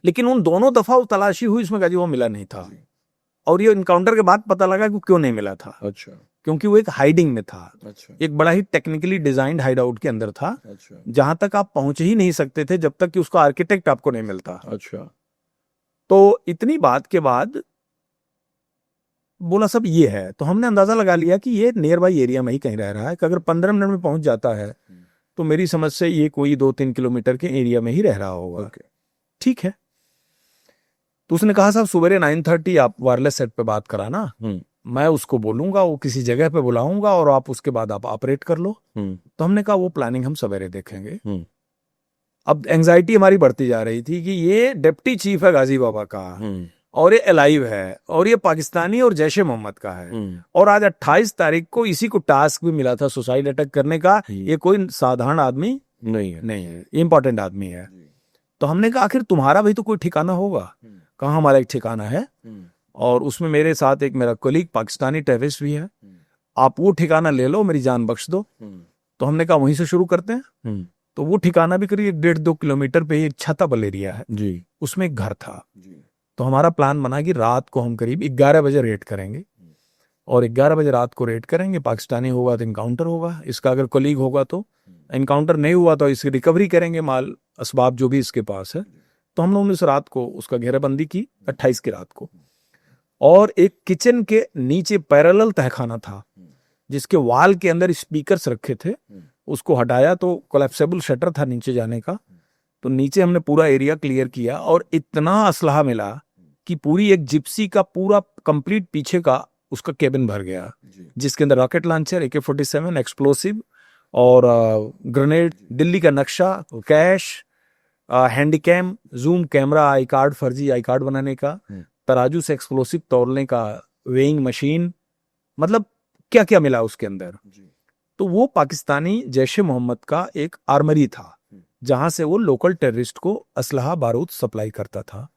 लेकिन उन दोनों दफा वो तलाशी हुई, इसमें कहा जी वो मिला नहीं था। और ये इनकाउंटर के बाद पता लगा कि क्यों नहीं मिला था। अच्छा। क्योंकि वो एक हाइडिंग में था। अच्छा। एक बड़ा ही टेक्निकली डिजाइंड हाइड आउट के अंदर था। अच्छा। जहां तक आप पहुंच ही नहीं सकते थे जब तक कि उसका आर्किटेक्ट आपको नहीं मिलता। अच्छा। तो इतनी बात के बाद बोला सब ये है, तो हमने अंदाजा लगा लिया कि ये नियर बाई एरिया में ही कहीं रह रहा है, कि अगर 15 मिनट में पहुंच जाता है तो मेरी समझ से ये कोई 2-3 किलोमीटर के एरिया में ही रह रहा होगा। ठीक है। तो उसने कहा साहब सुबह 9:30 आप वायरलेस सेट पे बात कराना, मैं उसको बोलूंगा, वो किसी जगह पे बुलाऊंगा और आप उसके बाद आप ऑपरेट कर लो। तो हमने कहा वो प्लानिंग हम सवेरे देखेंगे। अब एंजाइटी हमारी बढ़ती जा रही थी कि ये डिप्टी चीफ है गाजी बाबा का, और ये अलाइव है, और ये पाकिस्तानी और जैश ए मोहम्मद का है, और आज 28 तारीख को इसी को टास्क भी मिला था सुसाइड अटैक करने का। ये कोई साधारण आदमी नहीं है, इंपॉर्टेंट आदमी है। तो हमने कहा आखिर तुम्हारा भी तो कोई ठिकाना होगा। कहा हमारा एक ठिकाना है, और उसमें मेरे साथ एक मेरा कोलीग पाकिस्तानी टेररिस्ट भी है, आप वो ठिकाना ले लो, मेरी जान बख्श दो। तो हमने कहा वहीं से शुरू करते हैं। तो वो ठिकाना भी करीब 1.5-2 किलोमीटर पे एक छताबल एरिया है जी, उसमें एक घर था जी। तो हमारा प्लान बना कि रात को हम करीब 11 बजे रेड करेंगे, और 11 बजे रात को रेड करेंगे। पाकिस्तानी होगा तो इनकाउंटर होगा, इसका अगर कोलीग होगा तो इनकाउंटर, नहीं हुआ तो इसकी रिकवरी करेंगे, माल असबाब जो भी इसके पास है। तो हम लोगों ने उस रात को उसका घेराबंदी की 28 की रात को। और एक किचन के नीचे पैरेलल तहखाना था जिसके वाल के अंदर स्पीकर्स रखे थे, उसको हटाया तो कोलैप्सेबल शटर था नीचे जाने का। तो नीचे हमने पूरा एरिया क्लियर किया, और इतना असलहा मिला कि पूरी एक जिप्सी का पूरा कंप्लीट पीछे का उसका केबिन भर गया, जिसके अंदर रॉकेट लॉन्चर, AK-47, एक्सप्लोसिव और ग्रेनेड, दिल्ली का नक्शा, cash, Handycam, zoom camera, I card, फर्जी आई कार्ड बनाने का, तराजू से एक्सप्लोसिव तोड़ने का वेइंग मशीन, मतलब क्या क्या मिला उसके अंदर। तो वो पाकिस्तानी जैश ए मोहम्मद का एक आर्मरी था जहां से वो लोकल टेररिस्ट को असलहा बारूद सप्लाई करता था।